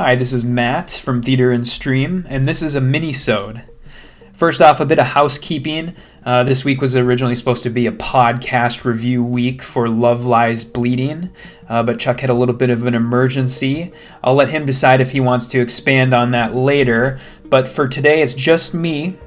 Hi, this is Matt from Theater and Stream, and this is a Minisode. First off, a bit of housekeeping. This week was originally supposed to be a podcast review week for Love Lies Bleeding, but Chuck had a little bit of an emergency. I'll let him decide if he wants to expand on that later, but for today it's just me.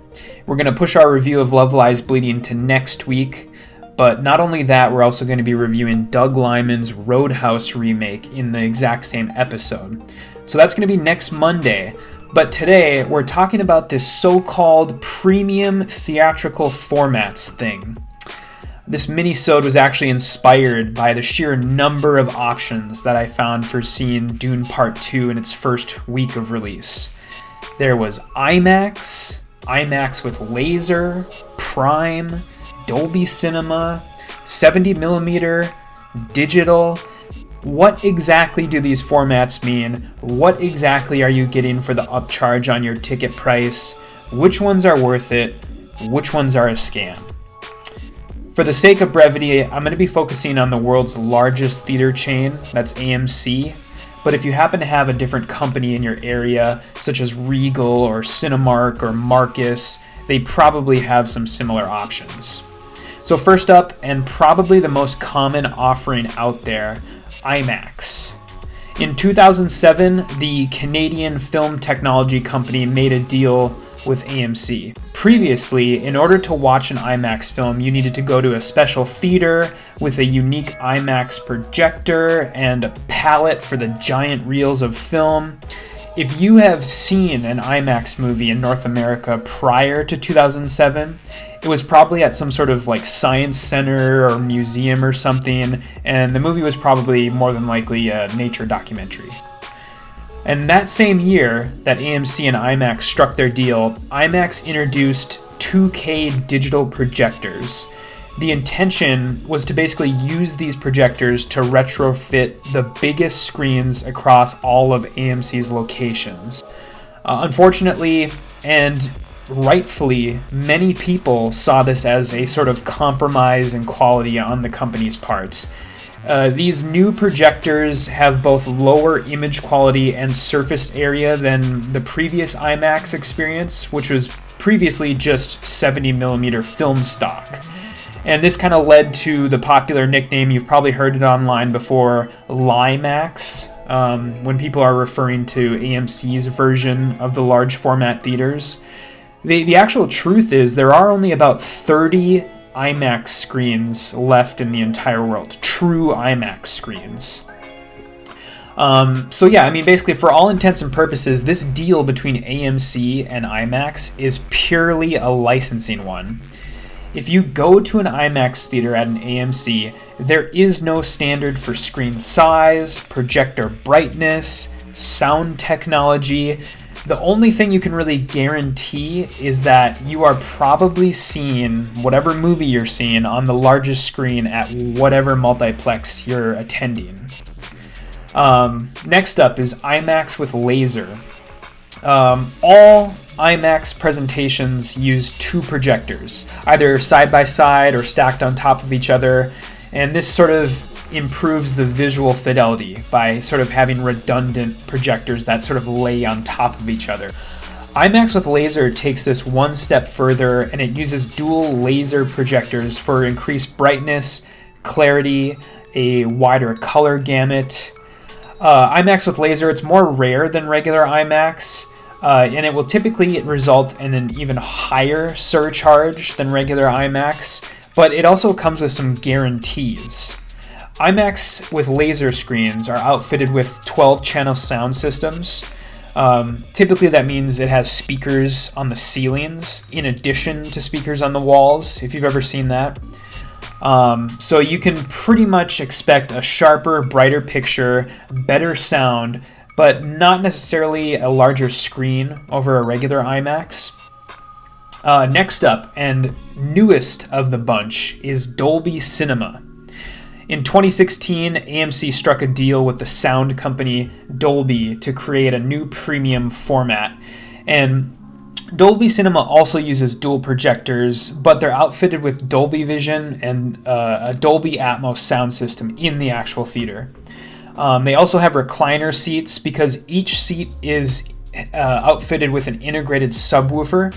We're going to push our review of Love Lies Bleeding to next week, but not only that, we're also going to be reviewing Doug Liman's Roadhouse remake in the exact same episode. So that's going to be next Monday. But today, we're talking about this so-called premium theatrical formats thing. This minisode was actually inspired by the sheer number of options that I found for seeing Dune Part 2 in its first week of release. There was IMAX, IMAX with laser, Prime, Dolby Cinema, 70mm, digital. What exactly do these formats mean? What exactly are you getting for the upcharge on your ticket price? Which ones are worth it? Which ones are a scam? For the sake of brevity, I'm going to be focusing on the world's largest theater chain, that's AMC. But if you happen to have a different company in your area, such as Regal or Cinemark or Marcus, they probably have some similar options. So first up, and probably the most common offering out there, IMAX. In 2007, the Canadian film technology company made a deal with AMC. Previously, in order to watch an IMAX film, you needed to go to a special theater with a unique IMAX projector and a palette for the giant reels of film. If you have seen an IMAX movie in North America prior to 2007, it was probably at some sort of like science center or museum or something, and the movie was probably more than likely a nature documentary. And that same year that AMC and IMAX struck their deal, IMAX introduced 2K digital projectors. The intention was to basically use these projectors to retrofit the biggest screens across all of AMC's locations. Unfortunately, and rightfully, many people saw this as a sort of compromise in quality on the company's part. These new projectors have both lower image quality and surface area than the previous IMAX experience, which was previously just 70mm film stock. And this kind of led to the popular nickname, you've probably heard it online before, LIMAX, when people are referring to AMC's version of the large format theaters. The actual truth is there are only about 30 IMAX screens left in the entire world, true IMAX screens. Basically for all intents and purposes, this deal between AMC and IMAX is purely a licensing one. If you go to an IMAX theater at an AMC, there is no standard for screen size, projector brightness, sound technology. The only thing you can really guarantee is that you are probably seeing whatever movie you're seeing on the largest screen at whatever multiplex you're attending. Next up is IMAX with laser. All IMAX presentations use two projectors, either side by side or stacked on top of each other, and this sort of improves the visual fidelity by sort of having redundant projectors that sort of lay on top of each other. IMAX with laser takes this one step further, and it uses dual laser projectors for increased brightness, clarity, a wider color gamut. IMAX with laser, it's more rare than regular IMAX, and it will typically result in an even higher surcharge than regular IMAX, but it also comes with some guarantees. IMAX with laser screens are outfitted with 12-channel sound systems. Typically that means it has speakers on the ceilings in addition to speakers on the walls, if you've ever seen that. So you can pretty much expect a sharper, brighter picture, better sound, but not necessarily a larger screen over a regular IMAX. Next up, and newest of the bunch, is Dolby Cinema. In 2016, AMC struck a deal with the sound company Dolby to create a new premium format. And Dolby Cinema also uses dual projectors, but they're outfitted with Dolby Vision and a Dolby Atmos sound system in the actual theater. They also have recliner seats because each seat is outfitted with an integrated subwoofer.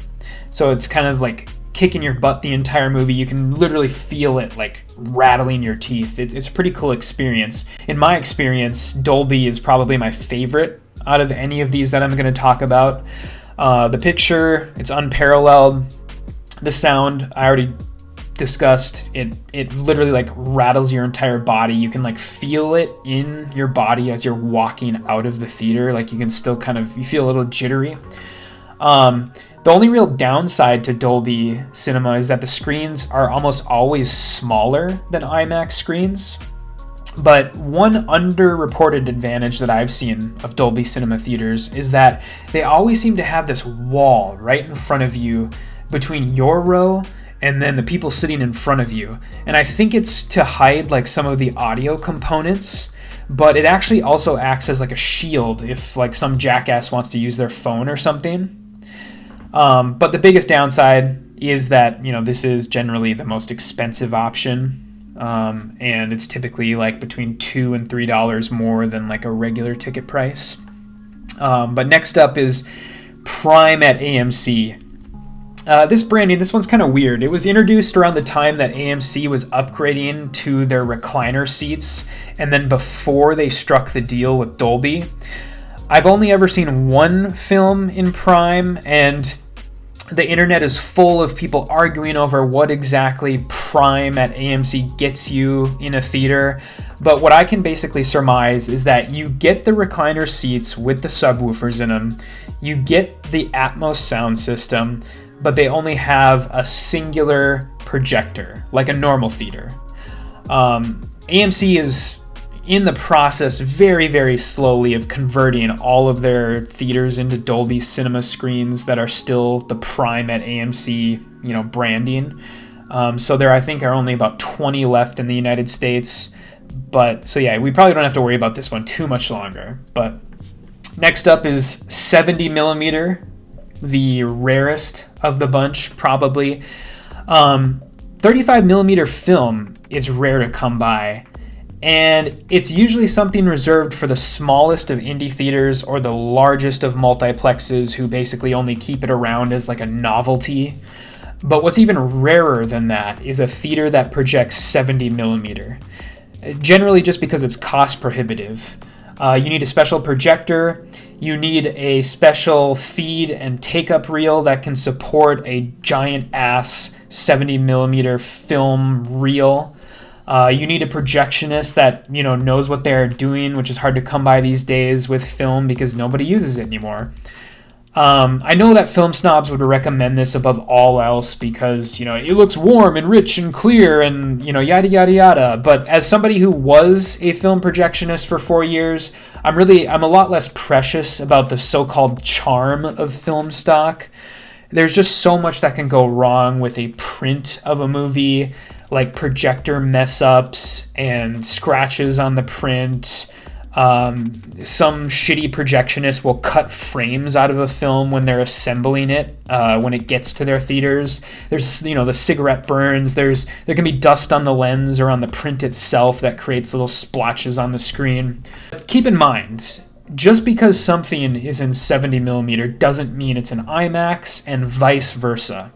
So it's kind of like kicking your butt the entire movie. You can literally feel it like rattling your teeth. It's a pretty cool experience. In my experience, Dolby is probably my favorite out of any of these that I'm going to talk about. The picture, it's unparalleled. The sound, I already discussed. It literally like rattles your entire body. You can like feel it in your body as you're walking out of the theater. Like you can still you feel a little jittery. The only real downside to Dolby Cinema is that the screens are almost always smaller than IMAX screens. But one underreported advantage that I've seen of Dolby Cinema theaters is that they always seem to have this wall right in front of you between your row and then the people sitting in front of you. And I think it's to hide like some of the audio components, but it actually also acts as like a shield if like some jackass wants to use their phone or something. But the biggest downside is that, this is generally the most expensive option. And it's typically like between $2 and $3 more than like a regular ticket price. But next up is Prime at AMC. This branding, this one's kind of weird. It was introduced around the time that AMC was upgrading to their recliner seats, and then before they struck the deal with Dolby. I've only ever seen one film in Prime, and the internet is full of people arguing over what exactly Prime at AMC gets you in a theater. But what I can basically surmise is that you get the recliner seats with the subwoofers in them, you get the Atmos sound system, but they only have a singular projector, like a normal theater. AMC is in the process very, very slowly of converting all of their theaters into Dolby Cinema screens that are still the Prime at AMC, branding. So there, I think, are only about 20 left in the United States. But so yeah, we probably don't have to worry about this one too much longer. But next up is 70 millimeter, the rarest of the bunch, probably. 35 millimeter film is rare to come by. And it's usually something reserved for the smallest of indie theaters or the largest of multiplexes who basically only keep it around as like a novelty. But what's even rarer than that is a theater that projects 70 millimeter. Generally just because it's cost prohibitive. You need a special projector, you need a special feed and take-up reel that can support a giant ass 70 millimeter film reel. You need a projectionist that, knows what they're doing, which is hard to come by these days with film because nobody uses it anymore. I know that film snobs would recommend this above all else because, it looks warm and rich and clear and, yada, yada, yada. But as somebody who was a film projectionist for 4 years, I'm a lot less precious about the so-called charm of film stock. There's just so much that can go wrong with a print of a movie, like projector mess-ups and scratches on the print. Some shitty projectionist will cut frames out of a film when they're assembling it, when it gets to their theaters. There's, the cigarette burns. There can be dust on the lens or on the print itself that creates little splotches on the screen. But keep in mind, just because something is in 70 millimeter doesn't mean it's an IMAX and vice versa.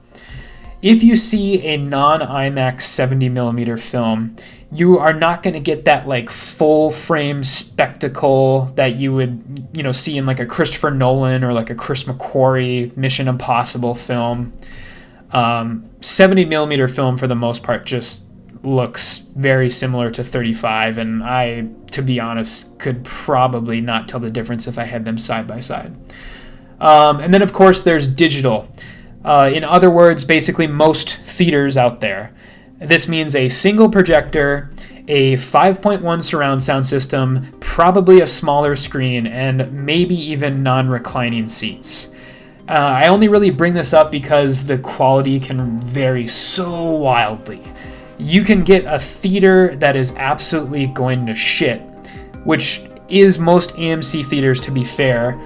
If you see a non-IMAX 70 millimeter film, you are not going to get that like full frame spectacle that you would, see in like a Christopher Nolan or like a Chris McQuarrie Mission Impossible film. 70 millimeter film for the most part just looks very similar to 35, and I, to be honest, could probably not tell the difference if I had them side by side. And then of course there's digital. In other words, basically most theaters out there. This means a single projector, a 5.1 surround sound system, probably a smaller screen, and maybe even non-reclining seats. I only really bring this up because the quality can vary so wildly. You can get a theater that is absolutely going to shit, which is most AMC theaters, to be fair,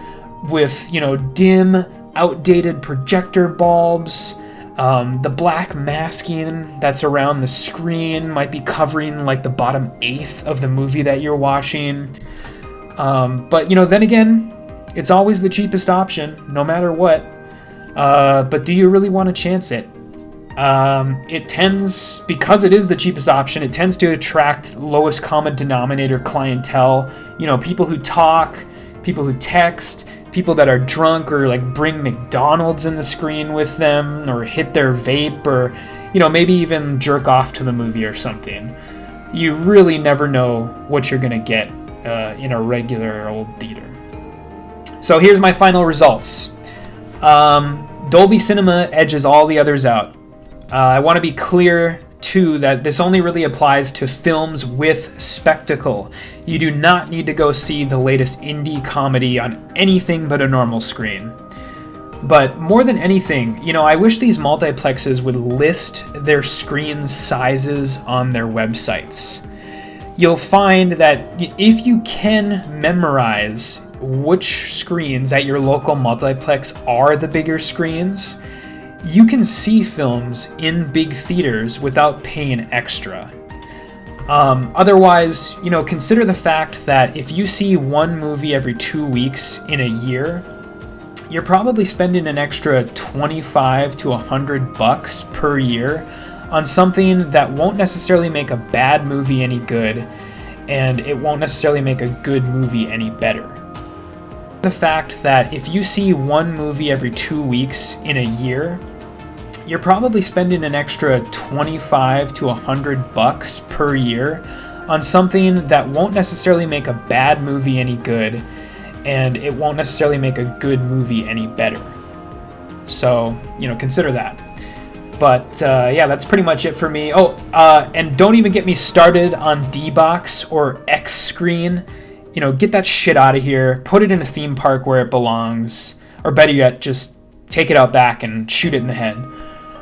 with, dim, outdated projector bulbs, The black masking that's around the screen might be covering like the bottom eighth of the movie that you're watching. But then again, it's always the cheapest option, no matter what. But do you really want to chance it? It tends, because it is the cheapest option, it tends to attract lowest common denominator clientele. People who talk, people who text, people that are drunk or like bring McDonald's in the screen with them, or hit their vape, or maybe even jerk off to the movie or something. You really never know what you're gonna get in a regular old theater. So here's my final results. Dolby Cinema edges all the others out. I want to be clear too that this only really applies to films with spectacle. You do not need to go see the latest indie comedy on anything but a normal screen. But more than anything, I wish these multiplexes would list their screen sizes on their websites. You'll find that if you can memorize which screens at your local multiplex are the bigger screens, you can see films in big theaters without paying extra. Otherwise, consider the fact that if you see one movie every 2 weeks in a year, you're probably spending an extra $25 to $100 per year on something that won't necessarily make a bad movie any good, and it won't necessarily make a good movie any better. The fact that if you see one movie every 2 weeks in a year, you're probably spending an extra $25 to $100 per year on something that won't necessarily make a bad movie any good, and it won't necessarily make a good movie any better. So, consider that. But that's pretty much it for me. And don't even get me started on D-Box or X Screen. Get that shit out of here. Put it in a theme park where it belongs. Or better yet, just take it out back and shoot it in the head.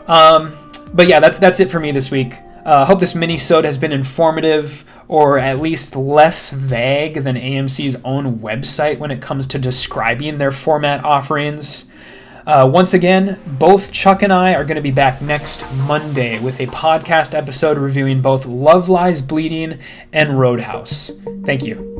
But yeah, that's it for me this week. Hope this mini-sode has been informative, or at least less vague than AMC's own website when it comes to describing their format offerings. Once again, both Chuck and I are going to be back next Monday with a podcast episode reviewing both Love Lies Bleeding and Roadhouse. Thank you.